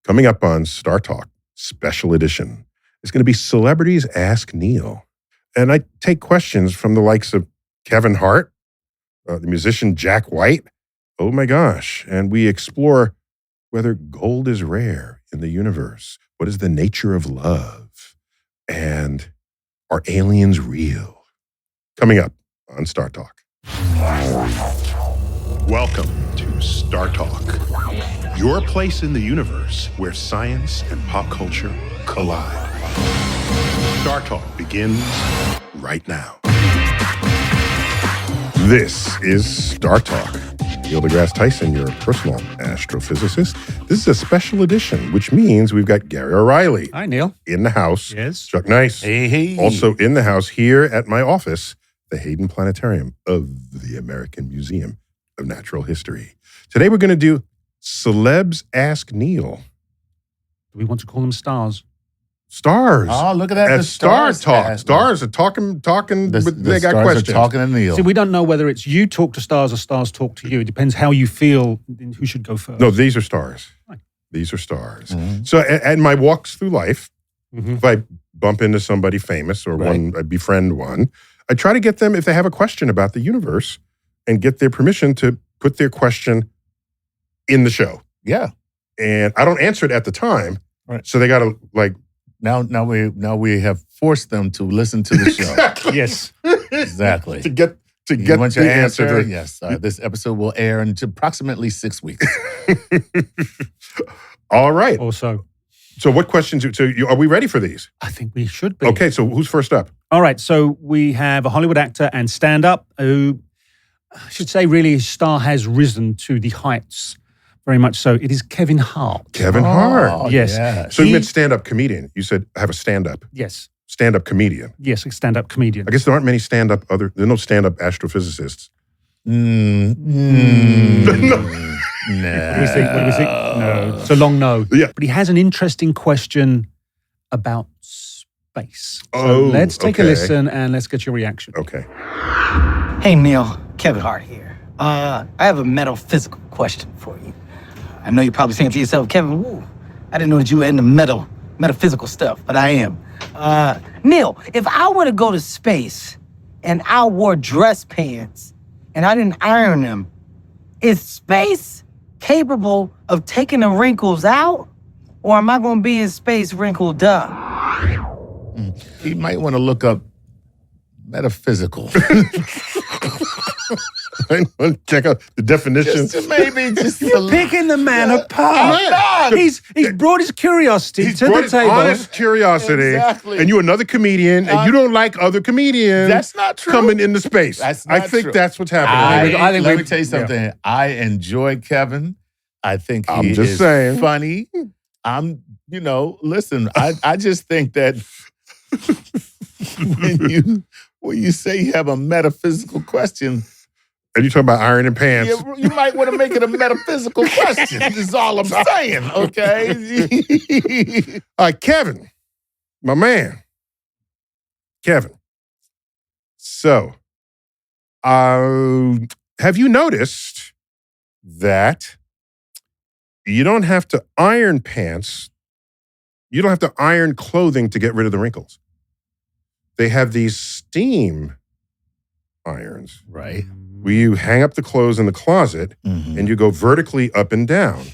Coming up on StarTalk Special Edition is going to be Celebrities Ask Neil. And I take questions from the likes of Kevin Hart, the musician Jack White. Oh my gosh. And we explore whether gold is rare in the universe. What is the nature of love? And are aliens real? Coming up on StarTalk. Welcome to StarTalk, your place in the universe where science and pop culture collide. StarTalk begins right now. This is StarTalk. Neil deGrasse Tyson, your personal astrophysicist. This is a special edition, which means we've got Gary O'Reilly. Hi, Neil. In the house. Yes. Chuck Nice. Hey. Also in the house here at my office, the Hayden Planetarium of the American Museum of Natural History. Today we're going to do Celebs Ask Neil. Do we want to call them stars? Stars. Oh, look at that. At The Star stars Talk. ask- Stars are talking. They got stars questions. are talking to Neil. See, we don't know whether it's you talk to stars or stars talk to you. It depends how you feel who should go first. No, these are stars. Right. These are stars. Mhm. So, and my walks through life, Mhm. if I bump into somebody famous or Right. I befriend one, I try to get them, if they have a question about the universe, and get their permission to put their question in the show. Yeah. And I don't answer it at the time. Right. So they got to Now we have forced them to listen to the show. exactly. Yes. Exactly. to get You want the your answer. answer? Yes. This episode will air in approximately 6 weeks. All right. Also, So what questions? Are we ready for these? I think we should be. Okay. So who's first up? All right. So we have a Hollywood actor and stand-up who, I should say, really his star has risen to the heights. Very much so. It is Kevin Hart. Kevin Hart. Oh, Yes. So you meant stand-up comedian. You said I have a stand-up. Yes. Stand-up comedian. Yes, a stand-up comedian. I guess there aren't many stand-up there are no stand-up astrophysicists. No. What do we think? No. It's a long no. Yeah. But he has an interesting question about space. So Oh, let's take a okay. listen and let's get your reaction. Okay. Hey Neil, Kevin Hart here. I have a metaphysical question for you. I know you're probably saying to yourself, Kevin, woo, I didn't know that you were into metaphysical stuff, but I am. Neil, if I were to go to space and I wore dress pants and I didn't iron them, is space capable of taking the wrinkles out? Or am I going to be in space wrinkled up? He might want to look up metaphysical. I want to check out the definitions. You're picking the man apart. He's brought his curiosity He's to brought the his table. honest curiosity. Exactly. And you're another comedian, and you don't like other comedians That's not true. coming into space. That's I not think true. that's what's happening. Let me tell you something. I enjoy Kevin. I think I'm he just is saying. funny. Listen, I just think that when you say you have a metaphysical question, And you're talking about ironing pants. you might want to make it a metaphysical question. Is all I'm saying, okay? All right, Kevin, my man. Kevin. So, have you noticed that you don't have to iron pants? You don't have to iron clothing to get rid of the wrinkles. They have these steam irons Right. where you hang up the clothes in the closet Mhm. and you go vertically up and down.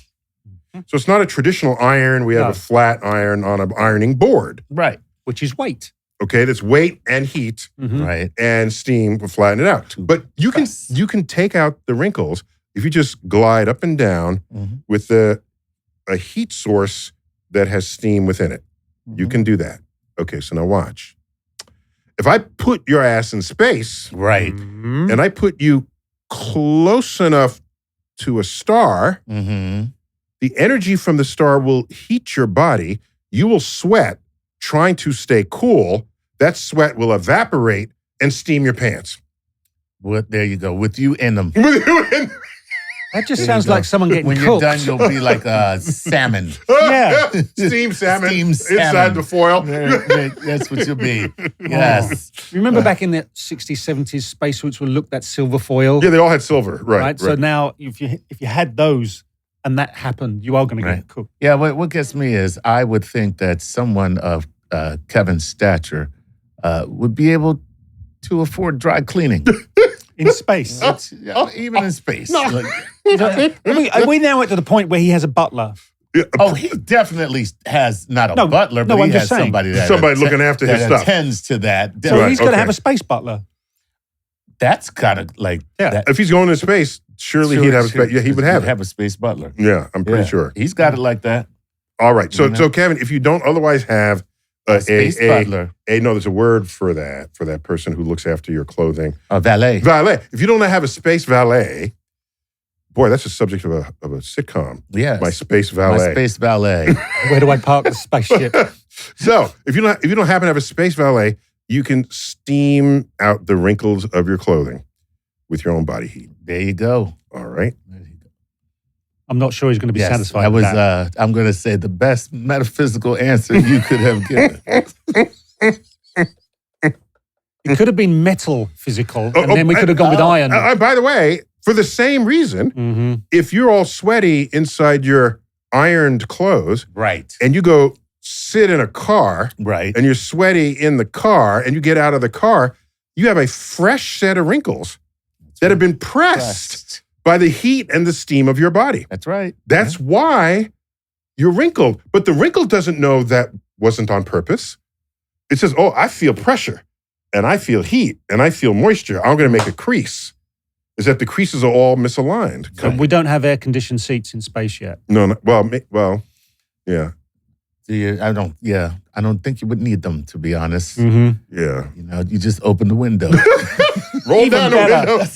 So it's not a traditional iron. We have No. a flat iron on an ironing board. Right. Which is weight. Okay, that's weight and heat Mhm. Right. and steam will flatten it out. But you can take out the wrinkles if you just glide up and down Mhm. with a heat source that has steam within it. You Mhm. can do that. Okay, so now watch. If I put your ass in space Right. Mhm. and I put you close enough to a star, Mm-hmm. the energy from the star will heat your body. You will sweat trying to stay cool. That sweat will evaporate and steam your pants. There you go. With you in them. That just There sounds you go. like someone getting When cooked. you're done, you'll be like a salmon. Yeah. Steam salmon Steam inside salmon. the foil. That's what you'll be. Yes. Remember back in the 60s, 70s, spacesuits would look that silver foil? Yeah, they all had silver. Right. So now, if you had those, and that happened, you are going to get cooked. Yeah, what gets me is I would think that someone of Kevin's stature would be able to afford dry cleaning. In space. Even in space. Are we now at the point where he has a butler? He definitely has not a butler, but I'm he just has saying. somebody looking after his stuff. Attends to that. So he's going to have a space butler. That's gotta If he's going to space, surely he'd have a space. Yeah, he would have a space butler. Yeah, I'm pretty sure. He's got it like that. All right. So Kevin, if you don't otherwise have a space butler. There's a word for that person who looks after your clothing. A valet. Valet. If you don't have a space valet, boy, that's the subject of a sitcom. Yes. My space valet. My space valet. Where do I park the spaceship? So if you don't happen to have a space valet, you can steam out the wrinkles of your clothing with your own body heat. There you go. All right. I'm not sure he's going to be satisfied with that. I'm going to say the best metaphysical answer you could have given. It could have been metal physical, and then we could have gone with iron. By the way, for the same reason, if you're all sweaty inside your ironed clothes, right, and you go sit in a car, right, and you're sweaty in the car, and you get out of the car, you have a fresh set of wrinkles that have been pressed by the heat and the steam of your body. That's right. That's why you're wrinkled. But the wrinkle doesn't know that wasn't on purpose. It says, oh, I feel pressure, and I feel heat, and I feel moisture. I'm going to make a crease. Is that the creases are all misaligned. So we don't have air-conditioned seats in space yet. No. Well, yeah. I don't think you would need them, to be honest. Mm-hmm. Yeah. You just open the window. Roll down the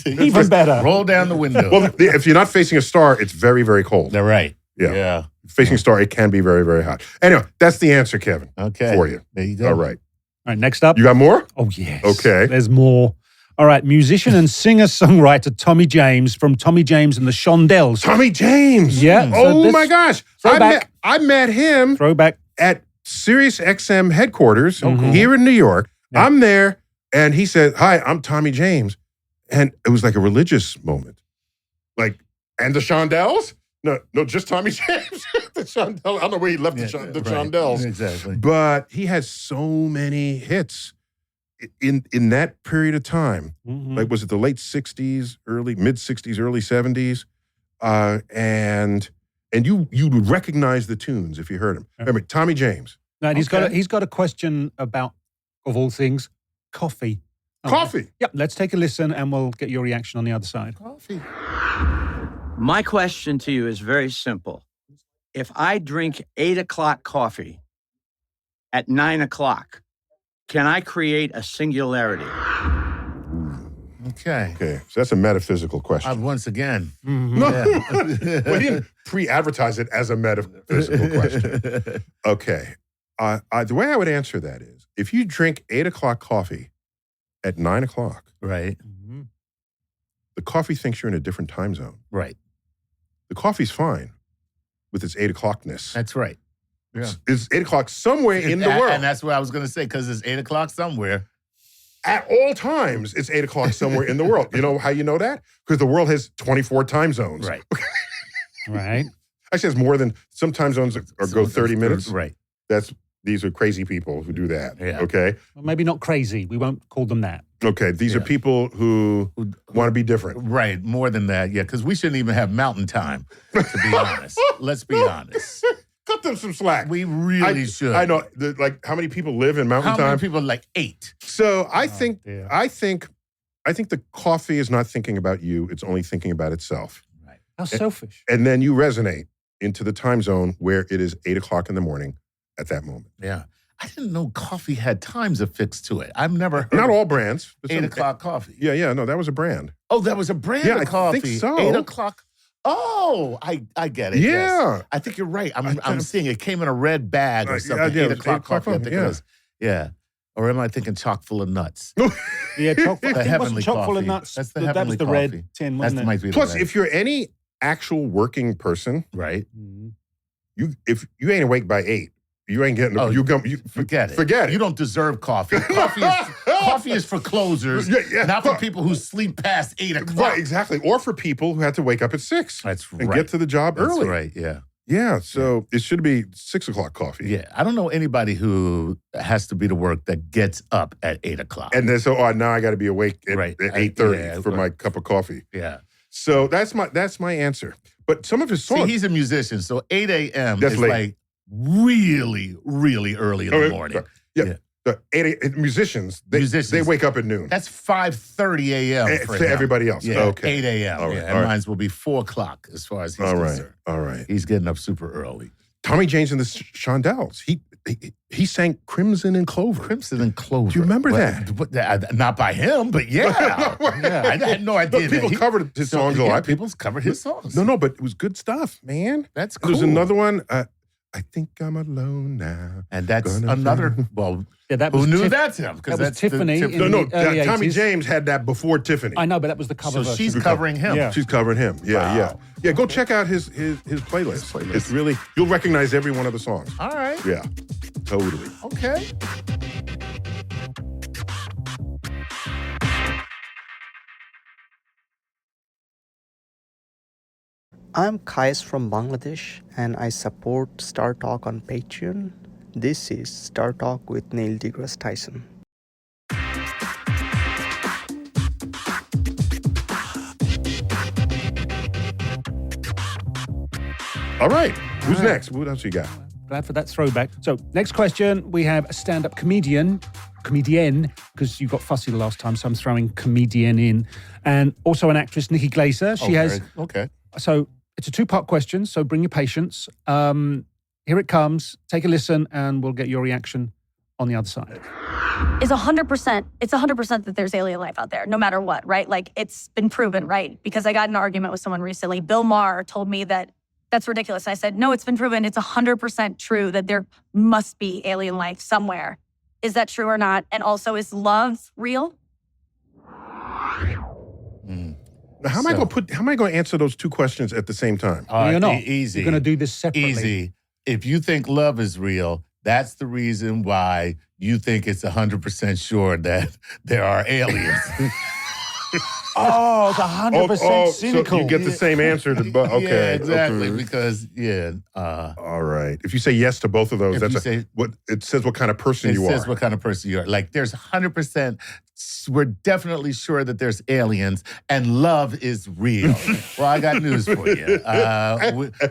window. Even better. Roll down the window. Well, if you're not facing a star, it's very, very cold. They're right. Yeah. Facing a star, it can be very, very hot. Anyway, that's the answer, Kevin. Okay. For you. There you go. All right. All right, next up. You got more? Oh, yes. Okay. There's more. All right, musician and singer-songwriter Tommy James from Tommy James and the Shondells. Tommy James. Yeah. Oh, my gosh. I met him Throwback. at Sirius XM headquarters cool. here in New York. Yeah. I'm there, and he said, hi, I'm Tommy James. And it was like a religious moment. Like, and the Shondells? No, just Tommy James. The Shondells. I don't know where he left the Shondells. Exactly. But he has so many hits in that period of time. Mm-hmm. Like, was it the late 60s, mid-60s, early 70s? And you would recognize the tunes if you heard him. Remember, Tommy James. No, and he's got a question about, of all things, coffee. Coffee. Yep, let's take a listen and we'll get your reaction on the other side. Coffee. My question to you is very simple. If I drink 8 o'clock coffee at 9 o'clock, can I create a singularity? Okay. So that's a metaphysical question. Once again. Mm-hmm. No. Yeah. Well, he didn't pre-advertise it as a metaphysical question. Okay. The way I would answer that is, if you drink 8 o'clock coffee at 9 o'clock, Right. the coffee thinks you're in a different time zone. Right. The coffee's fine with its 8 o'clockness. That's right. Yeah. It's 8 o'clock somewhere in the world. And that's what I was going to say, because it's 8 o'clock somewhere. At all times, it's 8 o'clock somewhere in the world. You know how you know that? Because the world has 24 time zones. Right. Right. Actually, it's more than, some time zones go 30 minutes. Right. These are crazy people who do that. Yeah. Okay? Well, maybe not crazy. We won't call them that. Okay, these are people who want to be different. Right. More than that. Yeah. Because we shouldn't even have mountain time, to be honest. Let's be honest. Cut them some slack. We really should. I know. How many people live in mountain How time? many people? Like 8. So I think dear. the coffee is not thinking about you. It's only thinking about itself. Right. How selfish. And then you resonate into the time zone where it is 8 o'clock in the morning at that moment. Yeah. I didn't know coffee had times affixed to it. I've never heard Not of all brands. But 8 o'clock coffee. Yeah. No, that was a brand. Oh, that was a brand Yeah, of coffee. I think so. 8 o'clock. Oh, I get it. Yeah. Yes. I think you're right. I'm seeing it came in a red bag or something. yeah, 8 o'clock coffee. I think yeah. it was. Yeah. Or am I thinking chock full of nuts? Yeah, chock full. The heavenly chock full of coffee. nuts. That's the that heavenly was the coffee. red tin, wasn't That it? might be Plus, the red. if you're any actual working person, Right. Mhm. if you ain't awake by 8, You ain't getting. Oh, you forget it. Forget it. You don't deserve coffee. Coffee is for closers, not for people who sleep past 8 o'clock. Right, exactly. Or for people who had to wake up at 6. That's right. And get to the job early. That's right. Yeah. Yeah. So it should be 6 o'clock coffee. Yeah. I don't know anybody who has to be to work that gets up at 8 o'clock. And then now I got to be awake at 8:30 for my cup of coffee. Yeah. So that's my answer. But some of his songs. See, he's a musician, so 8 a.m. That's is late. like really, really early in the morning. Yeah. The musicians, they wake up at noon. That's 5:30 a.m. for to him. everybody else. Yeah, Okay. 8 a.m. All right, And mine will be 4 o'clock as far as he's concerned. All right. He's getting up super early. Tommy James and the Shondells. He sang Crimson and Clover. Crimson and Clover. Do you remember that? Not by him, but yeah. I had no idea. But people covered his songs a lot. People covered his songs. No, but it was good stuff, man. That's cool. There's another one. I think I'm alone now. And that's another, well, that was who knew that's him? That was Tiffany. Tommy James had that before Tiffany. I know, but that was the cover version. So she's covering him. Yeah. She's covering him. Yeah. Go check out his playlist. It's really, you'll recognize every one of the songs. All right. Yeah, totally. Okay. I'm Kais from Bangladesh and I support StarTalk on Patreon. This is StarTalk with Neil deGrasse Tyson. All right. Who's next? What else you got? Glad for that throwback. So, next question, we have a stand-up comedian, because you got fussy the last time, so I'm throwing comedian in, and also an actress, Nikki Glaser. She has. Okay. So, it's a 2-part question, so bring your patience. Here it comes. Take a listen, and we'll get your reaction on the other side. It's 100% that there's alien life out there, no matter what, right? Like, it's been proven, right? Because I got in an argument with someone recently. Bill Maher told me that that's ridiculous. I said, no, it's been proven. It's 100% true that there must be alien life somewhere. Is that true or not? And also, is love real? Now, how am I going to answer those two questions at the same time? You're not. Easy. You're going to do this separately. Easy. If you think love is real, that's the reason why you think it's 100% sure that there are aliens. Oh, it's 100% cynical. So you get the same answer. Okay. Yeah, exactly. Okay. Because, all right. If you say yes to both of those, it says what kind of person you are. It says what kind of person you are. Like, there's 100%, we're definitely sure that there's aliens, and love is real. Well, I got news for you.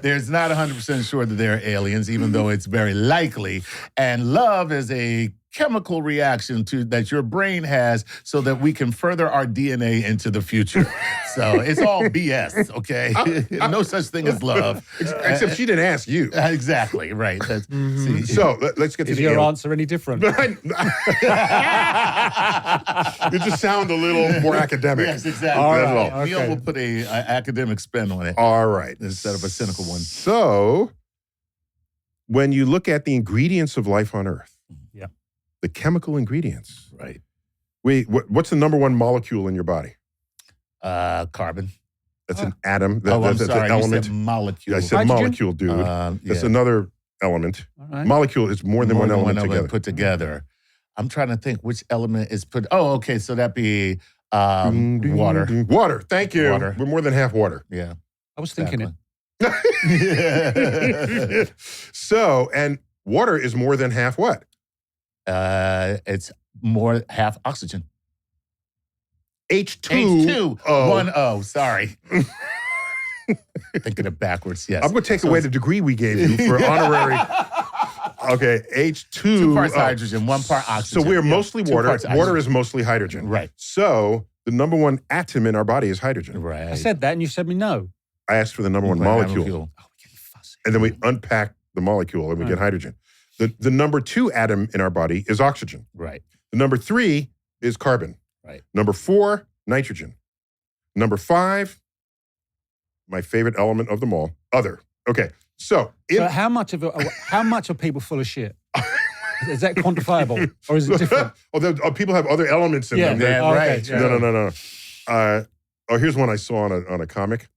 There's not 100% sure that there are aliens, even though it's very likely. And love is a chemical reaction that your brain has so that we can further our DNA into the future. So it's all BS, okay? No such thing as love. Except she didn't ask you. Exactly, right. So let's get to Is the your answer any different? You just sound a little more academic. Yes, exactly. All That's right. all. Neil will put an academic spin on it. All right. Instead of a cynical one. So when you look at the ingredients of life on Earth, the chemical ingredients. Right. What's the number one molecule in your body? Carbon. That's an atom. I'm That's sorry. an element. You said molecule. I said Hydrogen? molecule, dude. That's Yeah. another element. All right. Molecule is more than one element together. Put together. I'm trying to think which element is put. Oh, okay. So that'd be water. Water. Thank you. Water. We're more than half water. Yeah. I was thinking it. So, and water is more than half what? It's more half oxygen. H2O. H2. 1 O. Sorry. Thinking it backwards. Yes. I'm going to take away the degree we gave you for honorary. Okay, H2. 2 parts hydrogen, 1 part oxygen. So we're mostly 2 water. parts Water hydrogen. is mostly hydrogen. Right. So the number one atom in our body is hydrogen. Right. I said that and you said me no. I asked for the number one molecule. Oh, we're getting fussy. And then we unpack the molecule and we get Right. hydrogen. The number 2 atom in our body is oxygen. Right. The number 3 is carbon. Right. Number 4, nitrogen. Number 5, my favorite element of them all, other. Okay, so how much are people full of shit? Is that quantifiable or is it different? People have other elements in them. Yeah, right. Yeah. No. Here's one I saw on a comic.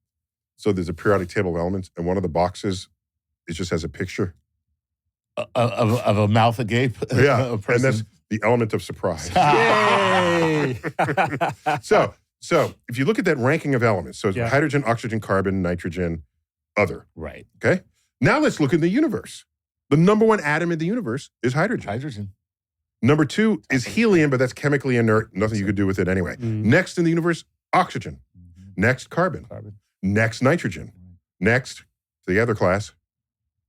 So there's a periodic table of elements, and one of the boxes, it just has a picture of a mouth agape. Yeah, a and person. that's the element of surprise. Yay! So if you look at that ranking of elements, so it's Yeah. hydrogen, oxygen, carbon, nitrogen, other. right. Okay. Now let's look at the universe. The number one atom in the universe is hydrogen. Hydrogen. Number two is helium, but that's chemically inert. Nothing you could do with it anyway. Mm. Next in the universe, oxygen. Next, carbon. Next, nitrogen. Next, the other class,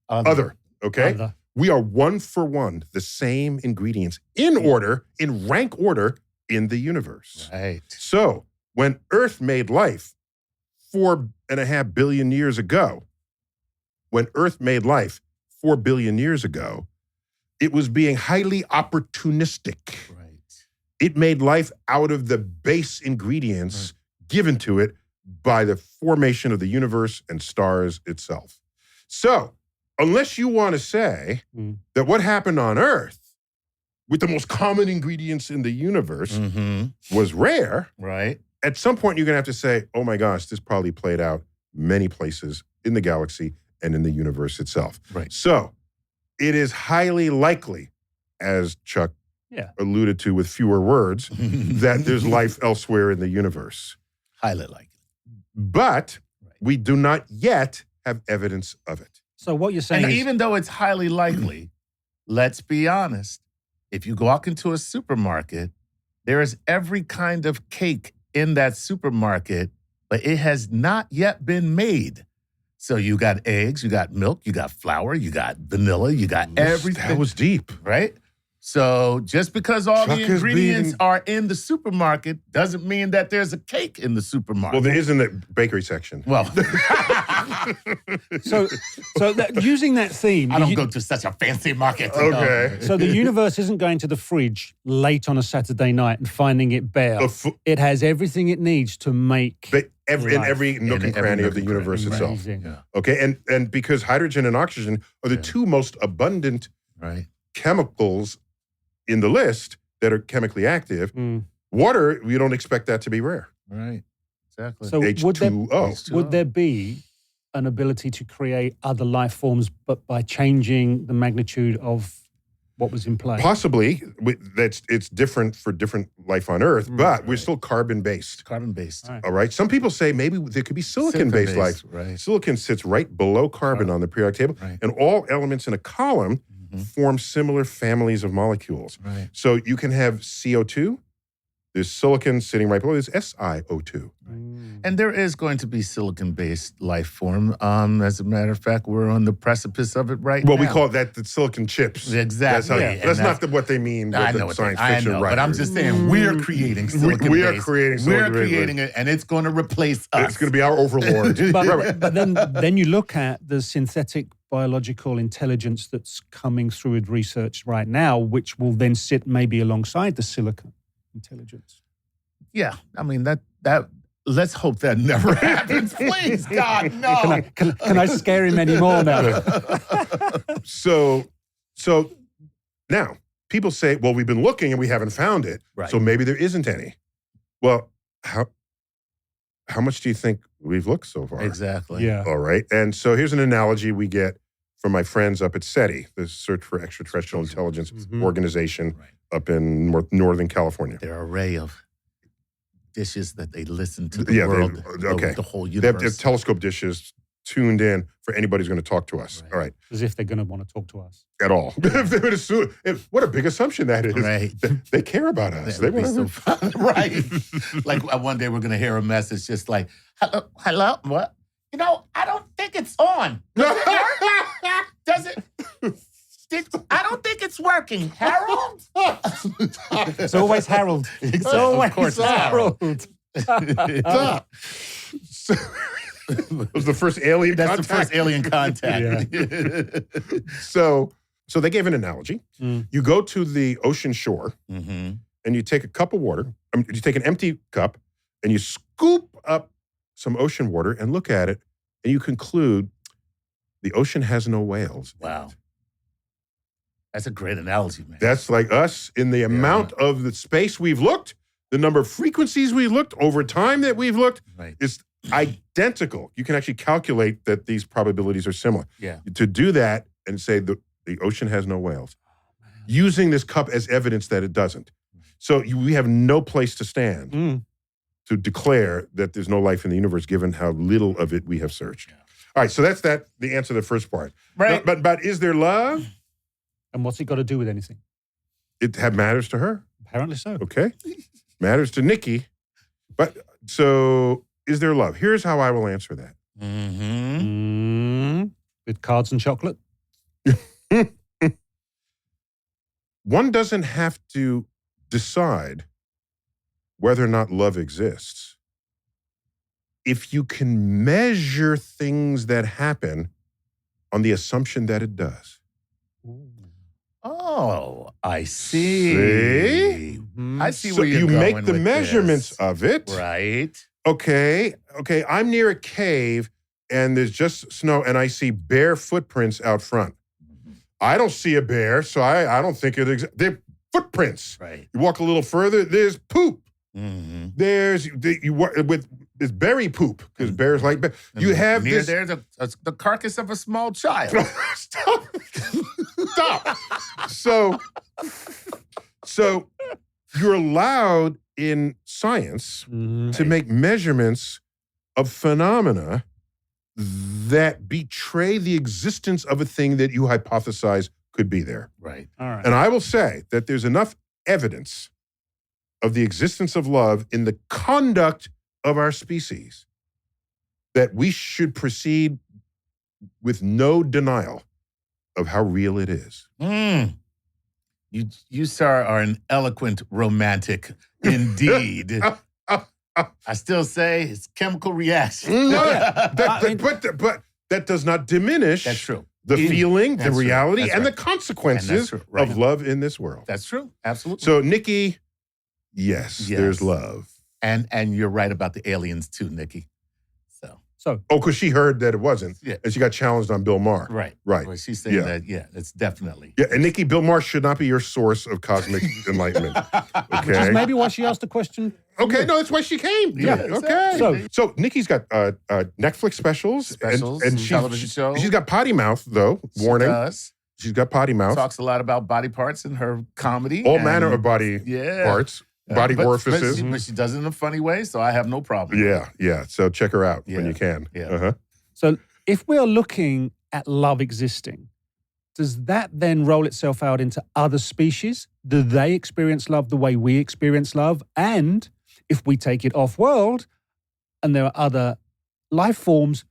other. Okay. Other. We are one for one, the same ingredients in order, in rank order in the universe. Right. So when Earth made life 4.5 billion years ago, it was being highly opportunistic. Right. It made life out of the base ingredients given to it by the formation of the universe and stars itself. So, unless you want to say that what happened on Earth with the most common ingredients in the universe was rare, Right. at some point you're going to have to say, oh my gosh, this probably played out many places in the galaxy and in the universe itself. Right. So, it is highly likely, as Chuck alluded to with fewer words, that there's life elsewhere in the universe. Highly likely. But we do not yet have evidence of it. So what you're saying And is, even though it's highly likely, let's be honest, if you walk into a supermarket, there is every kind of cake in that supermarket, but it has not yet been made. So you got eggs, you got milk, you got flour, you got vanilla, you got everything. That was deep. Right? So just because all Chuck the is ingredients being- are in the supermarket doesn't mean that there's a cake in the supermarket. Well, there is in the bakery section. Well, so using that theme, I don't go to such a fancy market. to know. Okay. so the universe isn't going to the fridge late on a Saturday night and finding it bare. It has everything it needs to make But in life. every nook and every cranny nook of the and universe cranny, itself. Amazing. Yeah. Okay, and because hydrogen and oxygen are the two most abundant Right. chemicals in the list that are chemically active, water, we don't expect that to be rare. Right. Exactly. So H2O. would there be an ability to create other life forms, but by changing the magnitude of what was in play? Possibly, it's different for different life on Earth, but we're still carbon-based. Carbon-based. All right. Some people say maybe there could be silicon-based life. Right. Silicon sits right below carbon on the periodic table, Right. and all elements in a column form similar families of molecules. Right. So you can have CO2. There's silicon sitting right below. There's SiO2. And there is going to be silicon-based life form. As a matter of fact, we're on the precipice of it right now. Well, we call that the silicon chips. Exactly. That's not what they mean with I the know what science I fiction know, writers. but I'm just saying we're creating silicon. We are creating silicon. We're creating it, and it's going to replace us. It's going to be our overlord. But then you look at the synthetic biological intelligence that's coming through with research right now, which will then sit maybe alongside the silicon intelligence. Yeah, I mean that. Let's hope that never happens, please, God, no. Can I scare him anymore now? So now people say, well, we've been looking and we haven't found it. Right. So maybe there isn't any. Well, how much do you think we've looked so far? Exactly. Yeah. All right. And so here's an analogy we get from my friends up at SETI, the Search for Extraterrestrial Intelligence organization up in Northern California. There are an array of dishes that they listen to the Yeah, world, the whole They have universe. telescope dishes tuned in for anybody who's going to talk to us. Right. All right. As if they're going to want to talk to us. At all. If they would assume, what a big assumption that is. Right. They care about us. That would be so fun. Right. Like one day we're going to hear a message just like, hello, what? You know, I don't think it's on. Does it work? Does it? I don't think it's working. Harold? It's always Harold. It's always Of course it's Harold. So, was the first alien That's contact. the first alien contact. So they gave an analogy. You go to the ocean shore Mm-hmm. and you take a cup of water. You take an empty cup and you scoop up some ocean water and look at it, and you conclude the ocean has no whales. Wow. That's a great analogy, man. That's like us in the amount of the space we've looked, the number of frequencies we've looked, over time that we've looked, Right. is identical. You can actually calculate that these probabilities are similar. Yeah. To do that and say the The ocean has no whales. Using this cup as evidence that it doesn't. So we have no place to stand to declare that there's no life in the universe, given how little of it we have searched. All right, so that's the answer to the first part. Right. But is there love? And what's it got to do with anything? It matters to her. Apparently so. Okay. Matters to Nikki. But so is there love? Here's how I will answer that. With cards and chocolate? One doesn't have to decide whether or not love exists. If you can measure things that happen on the assumption that it does. Oh, I see. See? I see So where you're you going make the with measurements this. of it. Right. Okay, I'm near a cave and there's just snow and I see bare footprints out front. I don't see a bear, so I don't think it exists. They're footprints. Right. You walk a little further, there's poop. Mm-hmm. There's berry poop because bears like bear. You have near this. there's the carcass of a small child. Stop. Stop. So you're allowed in science to make measurements of phenomena that betray the existence of a thing that you hypothesize could be there. Right. All right. And I will say that there's enough evidence of the existence of love in the conduct of our species that we should proceed with no denial of how real it is. You, sir, are an eloquent romantic indeed. I still say it's chemical reaction. But that does not diminish That's true. the feeling, the That's true. reality, That's and right. the consequences And that's true. Right. of love in this world. That's true. Absolutely. So, Nikki, yes, Yes. there's love. And you're right about the aliens too, Nikki. So because she heard that it wasn't, Yeah. and she got challenged on Bill Maher. Right. Right. Well, she's saying Yeah. that, it's definitely. Yeah, and Nikki, Bill Maher should not be your source of cosmic enlightenment. Which is Okay. maybe why she asked the question. Okay, no, that's why she came. Yeah, Okay. exactly. So Nikki's got Netflix specials, and television shows. She's got potty mouth though. She Warning. does. She's got potty mouth. Talks a lot about body parts in her comedy. All and- manner of body Yeah. parts, body But orifices. she does it in a funny way, so I have no problem. Yeah. So check her out when Yeah. you can. Yeah. Uh-huh. So if we are looking at love existing, does that then roll itself out into other species? Do they experience love the way we experience love? And if we take it off-world and there are other life forms,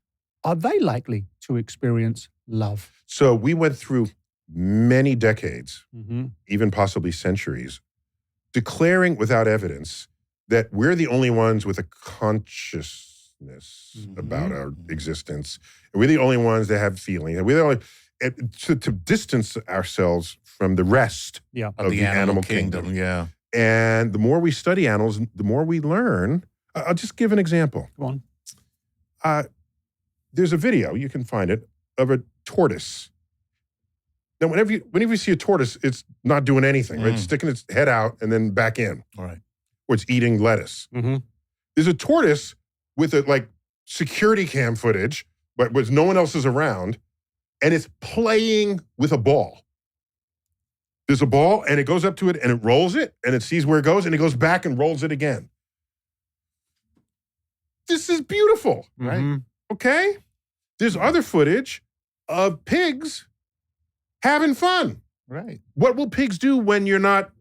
are they likely to experience love? So we went through many decades, Mm-hmm. even possibly centuries, declaring without evidence that we're the only ones with a consciousness about our existence. And we're the only ones that have feeling. And we're the only to distance ourselves from the rest Of the animal kingdom. Yeah. And the more we study animals, the more we learn. I'll just give an example. Go on. There's a video, you can find it, of a tortoise. Now, whenever you see a tortoise, it's not doing anything, right? It's sticking its head out and then back in. All right. Or it's eating lettuce. Mm-hmm. There's a tortoise with security cam footage, but with no one else is around, and it's playing with a ball. There's a ball, and it goes up to it, and it rolls it, and it sees where it goes, and it goes back and rolls it again. This is beautiful, Right. okay? There's other footage of pigs having fun. Right. What will pigs do when you're not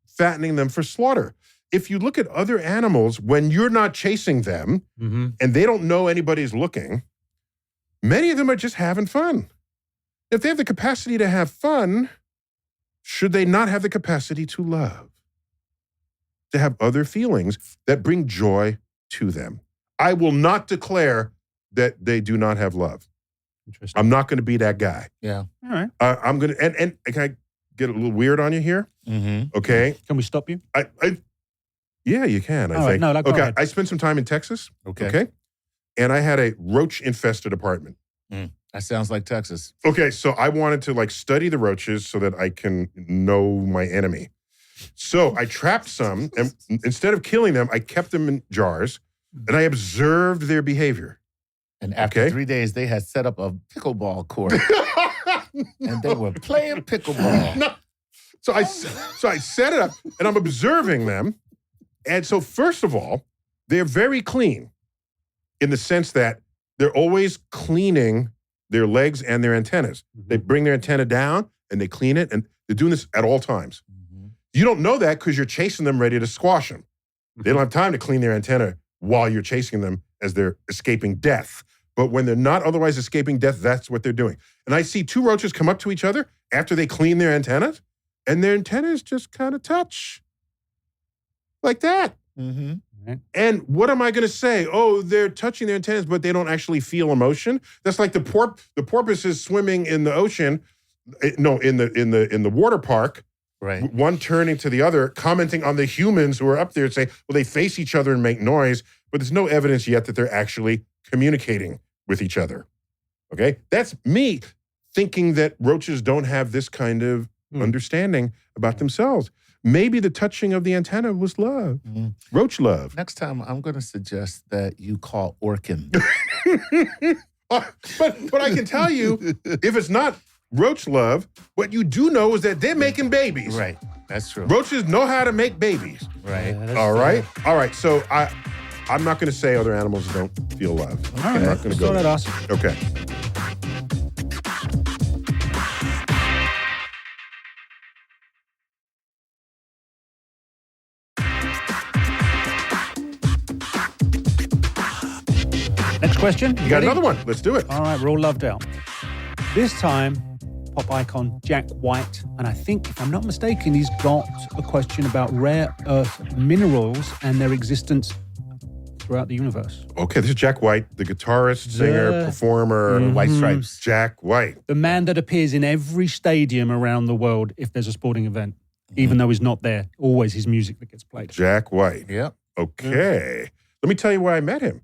fattening them for slaughter? If you look at other animals, when you're not chasing them and they don't know anybody's looking, many of them are just having fun. If they have the capacity to have fun, should they not have the capacity to love? To have other feelings that bring joy to them? I will not declare that they do not have love. Interesting. I'm not going to be that guy. Yeah. All right. I'm going to, and can I get a little weird on you here? Mm-hmm. Okay. Can we stop you? Yeah, you can, I All right, think. no, go okay, ahead. I spent some time in Texas. Okay. And I had a roach-infested apartment. That sounds like Texas. Okay, so I wanted to study the roaches so that I can know my enemy. So I trapped some, and instead of killing them, I kept them in jars, and I observed their behavior. And after Okay. 3 days, they had set up a pickleball court. and they were playing pickleball. No. So I set it up, and I'm observing them. And so first of all, they're very clean in the sense that they're always cleaning their legs and their antennas. They bring their antenna down, and they clean it, and they're doing this at all times. You don't know that because you're chasing them ready to squash them. They don't have time to clean their antenna while you're chasing them as they're escaping death. But when they're not otherwise escaping death, that's what they're doing. And I see two roaches come up to each other after they clean their antennas, and their antennas just kind of touch like that. And what am I going to say? Oh, they're touching their antennas, but they don't actually feel emotion. That's like the porpoise is swimming in the ocean. No, in the water park. Right. One turning to the other, commenting on the humans who are up there and say, well, they face each other and make noise, but there's no evidence yet that they're actually communicating with each other. Okay? That's me thinking that roaches don't have this kind of understanding about themselves. Maybe the touching of the antenna was love. Roach love. Next time, I'm going to suggest that you call Orkin. But I can tell you, if it's not roach love, what you do know is that they're making babies. Right. That's true. Roaches know how to make babies. Right. All right. All right. So I'm not going to say other animals don't feel love. All I'm right. not going to go Let there. us. Okay. Next question. You got another one. Let's do it. All right, we're all loved out. This time, pop icon Jack White, and I think, if I'm not mistaken, he's got a question about rare earth minerals and their existence throughout the universe. Okay, this is Jack White, the guitarist, singer, performer. White Stripes. Jack White. The man that appears in every stadium around the world if there's a sporting event, even though he's not there. Always his music that gets played. Jack White. Yep. Okay. Let me tell you where I met him.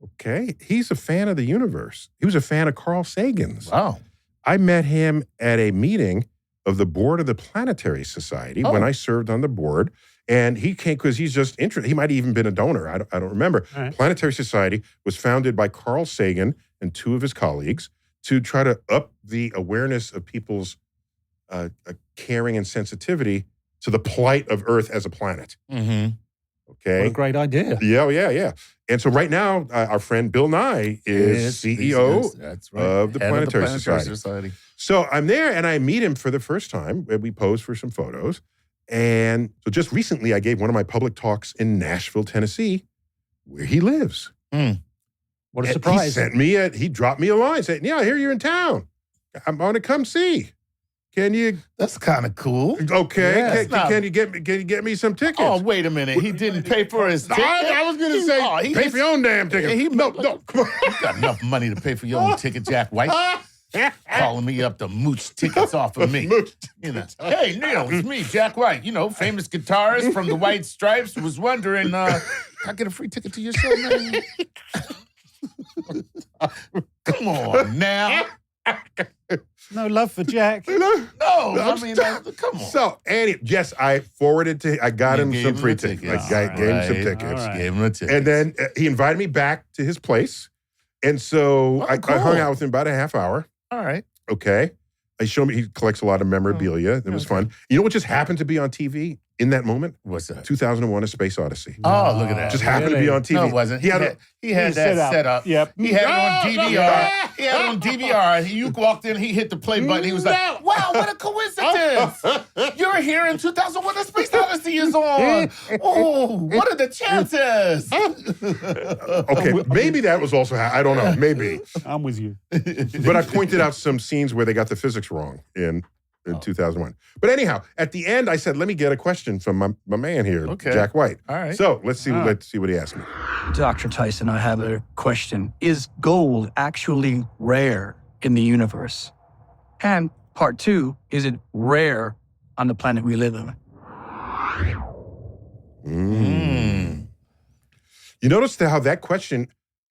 Okay. He's a fan of the universe. He was a fan of Carl Sagan's. Wow. I met him at a meeting of the board of the Planetary Society when I served on the board. And he came because he's just interested. He might have even been a donor. I don't remember. Right. Planetary Society was founded by Carl Sagan and two of his colleagues to try to up the awareness of people's caring and sensitivity to the plight of Earth as a planet. Okay. What a great idea. Yeah. And so right now, our friend Bill Nye is CEO That's right. of the Head Planetary Society. So I'm there and I meet him for the first time. We posed for some photos. And so just recently, I gave one of my public talks in Nashville, Tennessee, where he lives. What a And surprise. he dropped me a line saying, yeah, I hear you're in town. I'm going to come see. Can you? That's kind of cool. Okay. Yeah, Can you get me some tickets? Oh, wait a minute. He didn't pay for his ticket? I was going to say, pay for your own damn ticket. No, come on. You got enough money to pay for your own ticket, Jack White. Calling me up to mooch tickets off of me. You know, hey, Neil, it's me, Jack White. You know, famous guitarist from the White Stripes. Was wondering, can I get a free ticket to your show, man? Come on now. No love for Jack. No, I mean, come on. So, yes, I forwarded to, I got him some free tickets. I gave him some tickets. Gave him a ticket. And then he invited me back to his place. And so I hung out with him about a half hour. All right. Okay. He showed me, he collects a lot of memorabilia. It was fun. You know what just happened to be on TV in that moment? What's that? 2001: A Space Odyssey. Oh, look at that. Just happened to be on TV. No, it wasn't. He had that set up. Yep. He had it on DVR. He had it on DVR. You walked in, he hit the play button. He was like, wow, what a coincidence. You're here in 2001: A Space Odyssey is on. Oh, what are the chances? Okay, maybe that was also, I don't know, maybe. I'm with you. But I pointed out some scenes where they got the physics wrong in 2001. But anyhow, at the end, I said, let me get a question from my man here, Jack White. All right. So let's see what he asked me. Dr. Tyson, I have a question. Is gold actually rare in the universe? And part two, is it rare on the planet we live on? You notice how that question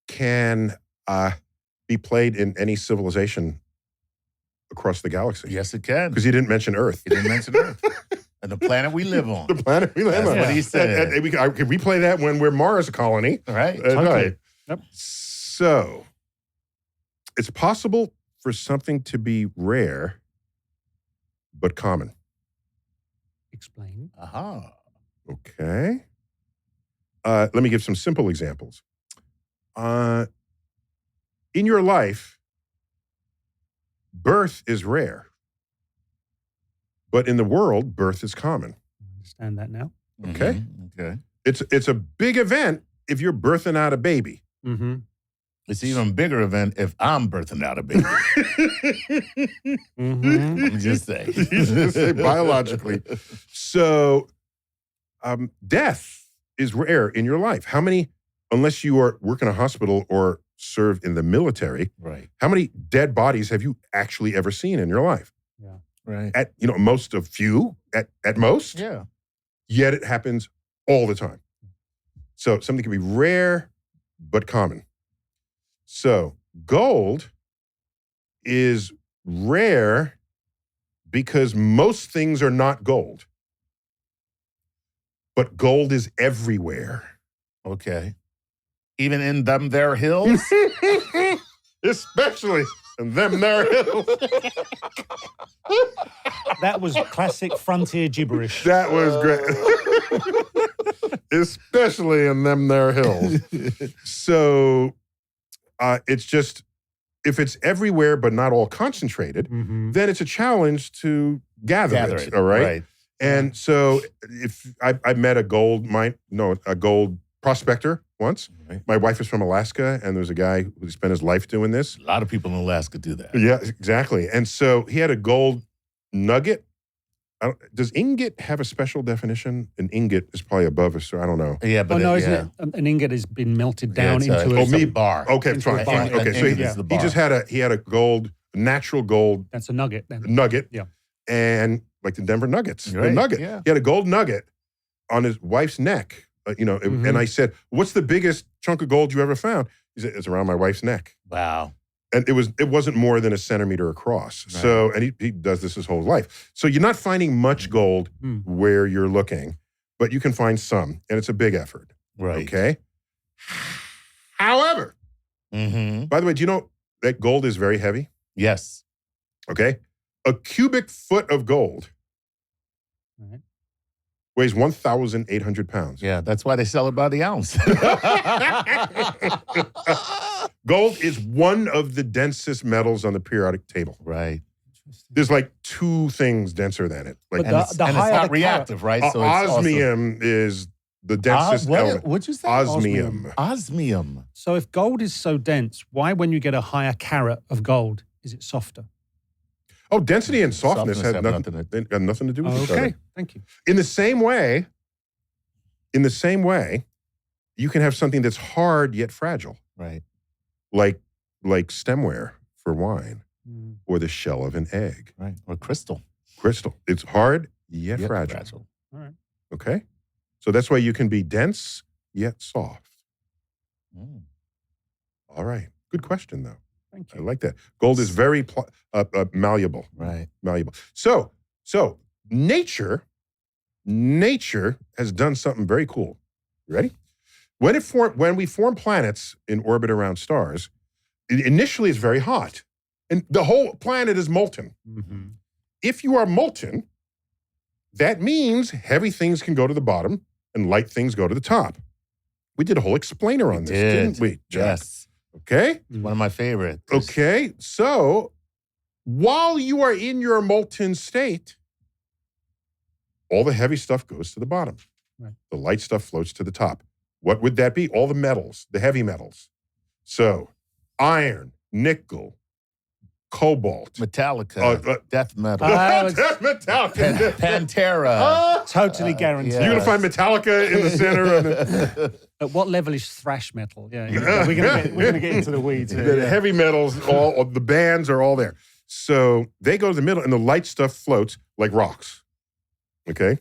can be played in any civilization across the galaxy. Yes, it can. Because he didn't mention Earth. He didn't mention Earth. And the planet we live on. The planet we live on. That's what he said. And I can replay that when we're Mars colony. All right. Right. Yep. So, it's possible for something to be rare but common? Explain. Aha. Okay. Let me give some simple examples. In your life, birth is rare. But in the world, birth is common. I understand that now. Okay. Okay. It's a big event if you're birthing out a baby. Mm-hmm. It's an even bigger event if I'm birthing out a baby. Mm-hmm. I'm just saying. Just say biologically. So, death is rare in your life. How many, unless you work in a hospital or serve in the military, Right. how many dead bodies have you actually ever seen in your life? Yeah. Right. At most of few, at most. Yeah. Yet it happens all the time. So something can be rare but common. So gold is rare because most things are not gold. But gold is everywhere. Okay. Even in them there hills? Especially in them there hills. That was classic frontier gibberish. That was great. Especially in them there hills. So it's just, if it's everywhere but not all concentrated, Mm-hmm. then it's a challenge to gather it, all right? And so if I met a gold prospector once. Right. My wife is from Alaska, and there was a guy who spent his life doing this. A lot of people in Alaska do that. Yeah, exactly. And so he had a gold nugget. Does ingot have a special definition? An ingot is probably above us, so I don't know. Yeah, but isn't it? An ingot has been melted down into a bar. Okay, Into a fine. bar. Okay, so he just had a gold, natural gold That's a nugget then. nugget. Yeah. And like the Denver Nuggets, the Right, nugget. yeah. He had a gold nugget on his wife's neck. And I said, "What's the biggest chunk of gold you ever found?" He said, "It's around my wife's neck." Wow. And it wasn't more than a centimeter across. Right. So, and he does this his whole life. So you're not finding much gold where you're looking, but you can find some, and it's a big effort. Right. Okay. However, by the way, do you know that gold is very heavy? Yes. Okay. A cubic foot of gold Right. weighs 1,800 pounds. Yeah, that's why they sell it by the ounce. Gold is one of the densest metals on the periodic table. Right. There's like two things denser than it. Like But And it's higher not the reactive, right? So it's osmium is the densest element. What'd you say? Osmium. Osmium. So if gold is so dense, why when you get a higher carat of gold, is it softer? Oh, density and softness Softness have have nothing to do with each Okay, other. thank you. In the same way, you can have something that's hard yet fragile, Right. like stemware for wine or the shell of an egg. Right. Or crystal. Crystal. It's hard yet Yep, fragile. All right. Okay? So that's why you can be dense yet soft. Mm. All right. Good question, though. Thank I you. like that. Gold is very malleable. Right. Malleable. So nature has done something very cool. You ready? When we form planets in orbit around stars, initially it's very hot. And the whole planet is molten. Mm-hmm. If you are molten, that means heavy things can go to the bottom and light things go to the top. We did a whole explainer on this, didn't we, Jack? Yes. Okay? One of my favorites. Okay. So while you are in your molten state, all the heavy stuff goes to the bottom. Right. The light stuff floats to the top. What would that be? All the metals, the heavy metals. So iron, nickel, cobalt. Metallica. Death metal. Metallica. Pantera. Totally guaranteed. yeah. You're going to find Metallica in the center. At what level is thrash metal? Yeah, we're gonna get into the weeds here. The heavy metals, all the bands are all there. So they go to the middle, and the light stuff floats like rocks. Okay?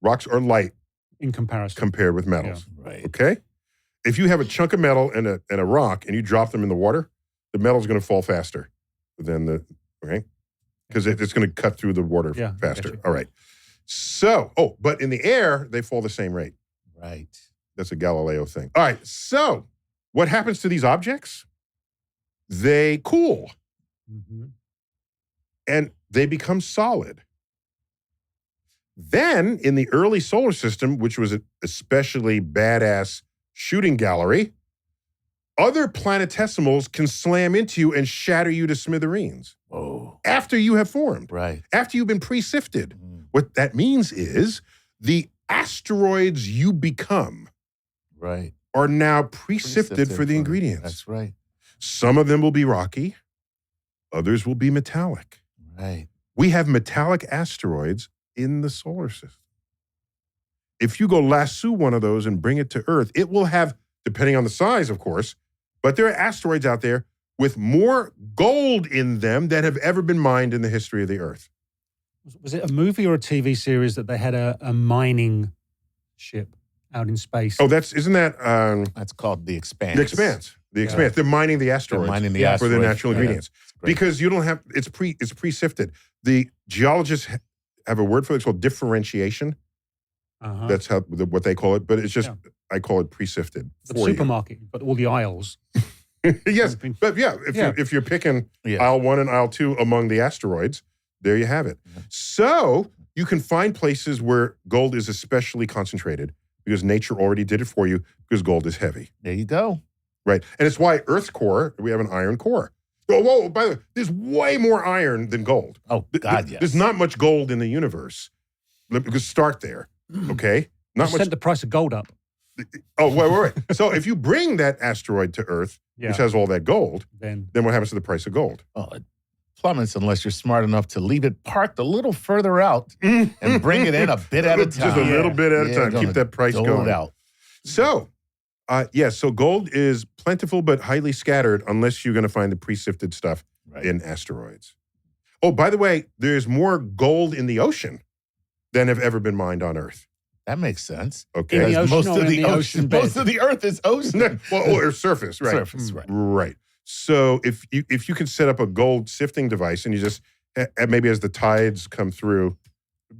Rocks are light In comparison. compared with metals. Right. Okay? If you have a chunk of metal and a rock and you drop them in the water, the metal's going to fall faster than okay? Because it's going to cut through the water Yeah, faster. gotcha. All right. So, but in the air, they fall the same rate. Right. That's a Galileo thing. All right. So, what happens to these objects? They cool. and they become solid. Then, in the early solar system, which was an especially badass shooting gallery, other planetesimals can slam into you and shatter you to smithereens. Oh. After you have formed. Right. After you've been pre-sifted. What that means is the asteroids you become Right. are now pre-sifted for the ingredients. That's right. Some of them will be rocky. Others will be metallic. Right. We have metallic asteroids in the solar system. If you go lasso one of those and bring it to Earth, it will have, depending on the size, of course, but there are asteroids out there with more gold in them that have ever been mined in the history of the Earth. Was it a movie or a TV series that they had a mining ship out in space? Oh, isn't that That's called The Expanse. The Expanse? The Expanse. They're mining the asteroids. They're mining the for asteroids. the natural ingredients. Great. Because you don't have, it's pre-sifted. The geologists have a word for it, it's called differentiation. That's what they call it, but it's just, I call it pre-sifted. The supermarket, but all the aisles. Yes, but if you're picking aisle 1 and aisle 2 among the asteroids, there you have it. So you can find places where gold is especially concentrated because nature already did it for you because gold is heavy. There you go. Right. And it's why Earth's core, we have an iron core. Oh, whoa, by the way, there's way more iron than gold. Oh, God, yes. There's not much gold in the universe. Because start there, okay? Not much. Sent the price of gold up. Oh, wait. So if you bring that asteroid to Earth, which has all that gold, then what happens to the price of gold? Oh, it plummets unless you're smart enough to leave it parked a little further out and bring it in a bit at a time. Just a little bit at a time. Keep that price going. Out. So, so gold is plentiful but highly scattered unless you're going to find the pre-sifted stuff in asteroids. Oh, by the way, there's more gold in the ocean than have ever been mined on Earth. That makes sense. Okay. In the ocean most or of in the ocean bed? Most of the Earth is ocean. Or surface, right? Surface, right. Right. So if you can set up a gold sifting device and you just, maybe as the tides come through,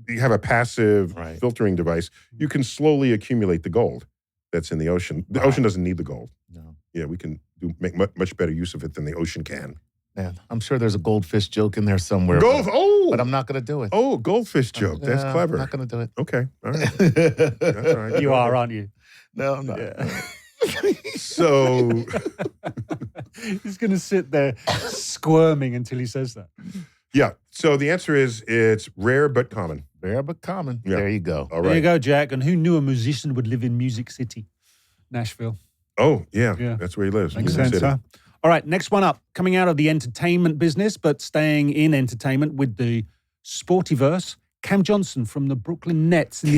you have a passive filtering device, you can slowly accumulate the gold that's in the ocean. The ocean doesn't need the gold. No. Yeah, we can make much better use of it than the ocean can. Man, I'm sure there's a goldfish joke in there somewhere. But I'm not going to do it. Oh, goldfish joke. That's clever. I'm not going to do it. Okay. All right. That's all right. You are, aren't you? No, I'm not. Yeah. So he's going to sit there squirming until he says that. Yeah. So the answer is it's rare but common. Rare but common. Yeah. There you go. All right. There you go, Jack. And who knew a musician would live in Music City, Nashville? Oh, yeah. That's where he lives. Makes Music sense, City. huh? All right, next one up. Coming out of the entertainment business, but staying in entertainment with the Sportiverse, Cam Johnson from the Brooklyn Nets and the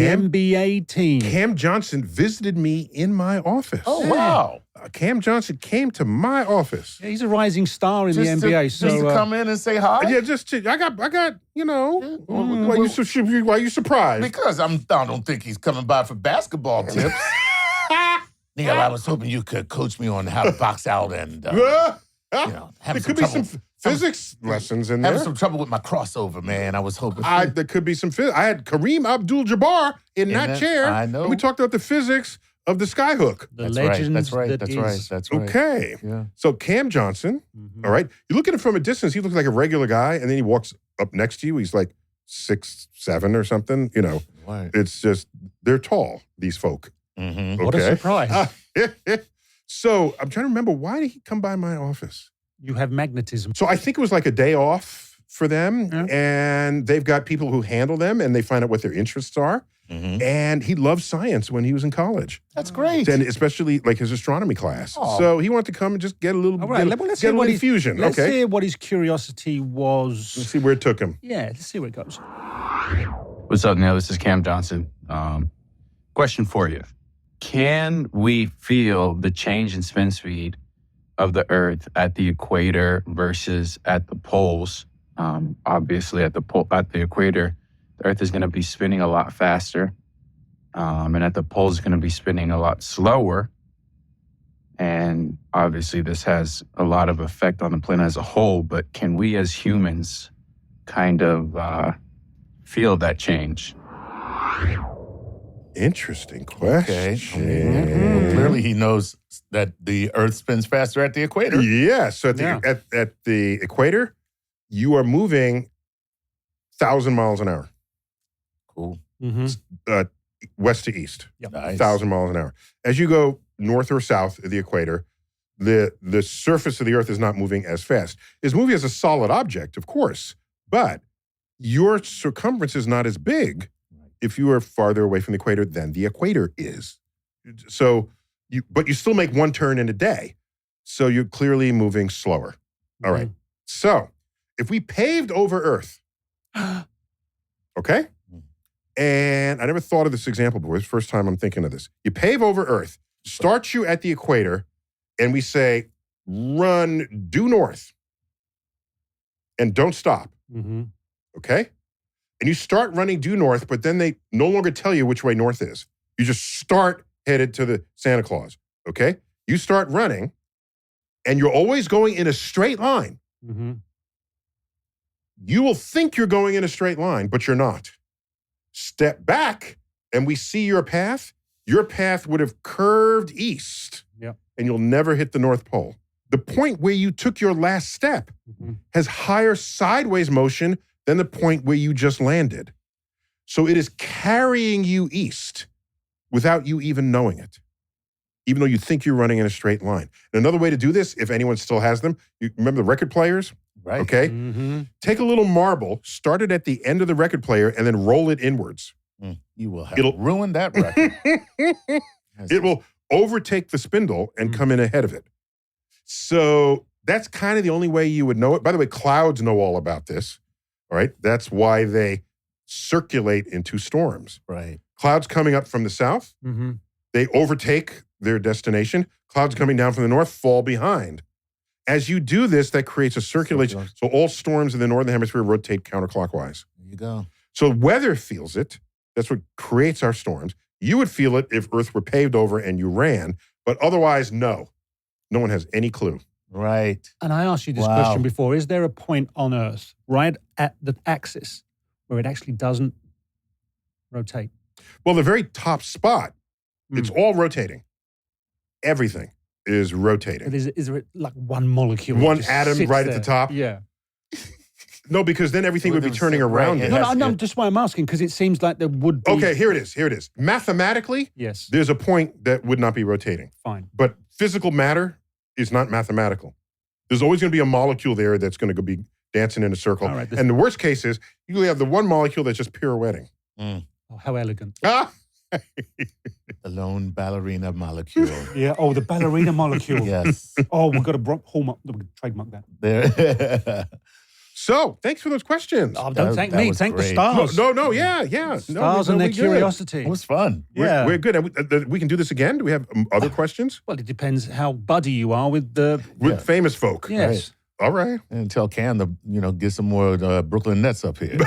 NBA team. Cam Johnson visited me in my office. Oh, wow. Cam Johnson came to my office. Yeah, he's a rising star in the NBA. Just to come in and say hi? Yeah, I got, you know, why you surprised? Because I don't think he's coming by for basketball tips. Neil, I was hoping you could coach me on how to box out and, there have could be some physics lessons in there. Having some trouble with my crossover, man. I was hoping. There could be some physics. I had Kareem Abdul-Jabbar in that chair. I know. And we talked about the physics of the skyhook. The legend. That's right. Okay. Yeah. So Cam Johnson, all right, you look at him from a distance, he looks like a regular guy, and then he walks up next to you. He's like 6'7" or something. You know, it's just, they're tall, these folk. Mm-hmm. What a surprise. So I'm trying to remember, why did he come by my office? You have magnetism. So I think it was like a day off for them, and they've got people who handle them, and they find out what their interests are. Mm-hmm. And he loved science when he was in college. That's great. And especially like his astronomy class. So he wanted to come and just get a little, All right, let's get hear a what little fusion. Let's hear what his curiosity was. Let's see where it took him. Yeah, let's see where it goes. What's up, Neil? This is Cam Johnson. Question for you. Can we feel the change in spin speed of the Earth at the equator versus at the poles? Obviously, at the equator, the Earth is going to be spinning a lot faster, and at the poles, it's going to be spinning a lot slower. And obviously, this has a lot of effect on the planet as a whole. But can we, as humans, kind of feel that change? Interesting question. Okay. Well, clearly, he knows that the Earth spins faster at the equator. Yeah. So at the equator, you are moving 1,000 miles an hour. Cool. West to east. Yep. Nice. 1,000 miles an hour. As you go north or south of the equator, the surface of the Earth is not moving as fast. It's moving as a solid object, of course, but your circumference is not as big if you are farther away from the equator than the equator is. So, but you still make one turn in a day. So you're clearly moving slower. All right. So if we paved over Earth, okay? And I never thought of this example before. It's the first time I'm thinking of this. You pave over Earth, start you at the equator, and we say, run due north and don't stop. Okay? And you start running due north, but then they no longer tell you which way north is. You just start headed to the Santa Claus. Okay? You start running, and you're always going in a straight line. You will think you're going in a straight line, but you're not. Step back, and we see your path. Your path would have curved east. And you'll never hit the North Pole. The point where you took your last step has higher sideways motion than the point where you just landed. So it is carrying you east without you even knowing it, even though you think you're running in a straight line. And another way to do this, if anyone still has them, you remember the record players? Right. Okay? Take a little marble, start it at the end of the record player, and then roll it inwards. You will have ruined that record. It will overtake the spindle and come in ahead of it. So that's kind of the only way you would know it. By the way, clouds know all about this. All right. That's why they circulate into storms. Right. Clouds coming up from the south, they overtake their destination. Clouds coming down from the north fall behind. As you do this, that creates a circulation. So all storms in the northern hemisphere rotate counterclockwise. There you go. So weather feels it. That's what creates our storms. You would feel it if Earth were paved over and you ran, but otherwise, no. No one has any clue. Right. And I asked you this question before. Is there a point on Earth, right at the axis, where it actually doesn't rotate? Well, the very top spot, it's all rotating. Everything is rotating. But is there like one molecule? One that just atom sits right there? at the top? Yeah. No, because then everything would be turning around it. No, just why I'm asking, because it seems like there would be. Okay, here it is. Mathematically, yes, there's a point that would not be rotating. Fine. But physical matter is not mathematical. There's always going to be a molecule there that's going to be dancing in a circle. All right, and the worst case is you have the one molecule that's just pirouetting. Oh, how elegant. The lone ballerina molecule. Yeah. Oh, the ballerina molecule. Yes. Oh, we've got to hallmark, trademark that. There. So, thanks for those questions. Oh, don't thank me. Thank the stars. No, yeah. Stars and their curiosity. It was fun. Yeah. We're good. And we can do this again? Do we have other questions? Well, it depends how buddy you are with famous folk. Yes. Right. All right. And tell Cam to, get some more Brooklyn Nets up here.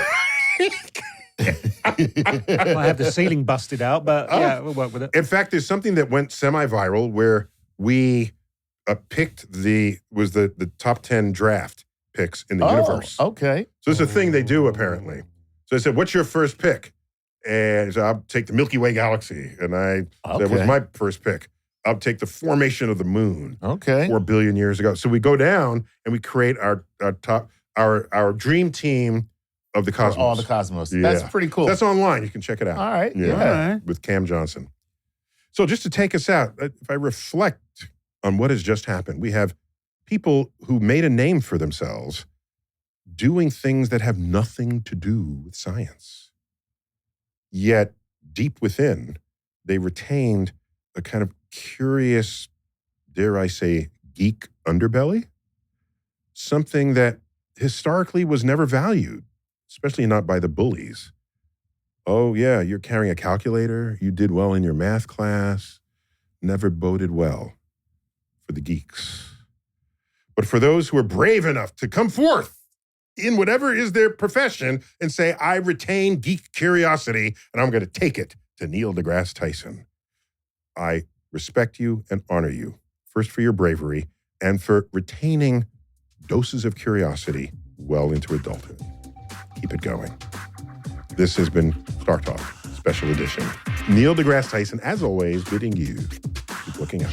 I have the ceiling busted out, but yeah, we'll work with it. In fact, there's something that went semi-viral where we picked the top 10 draft picks in the universe. Okay. So it's a thing they do apparently. So they said, "What's your first pick?" And he said, "I'll take the Milky Way galaxy." And I said, "What's my first pick?" "I'll take the formation of the moon." Okay. 4 billion years ago. So we go down and we create our dream team of the cosmos. All the cosmos. Yeah. That's pretty cool. That's online. You can check it out. All right. Yeah. Yeah. With Cam Johnson. So just to take us out, if I reflect on what has just happened, we have people who made a name for themselves doing things that have nothing to do with science. Yet deep within, they retained a kind of curious, dare I say, geek underbelly, something that historically was never valued, especially not by the bullies. Oh yeah, you're carrying a calculator, you did well in your math class, never boded well for the geeks. But for those who are brave enough to come forth in whatever is their profession and say, I retain geek curiosity and I'm going to take it to Neil deGrasse Tyson. I respect you and honor you, first for your bravery and for retaining doses of curiosity well into adulthood. Keep it going. This has been StarTalk Special Edition. Neil deGrasse Tyson, as always, bidding you keep looking up.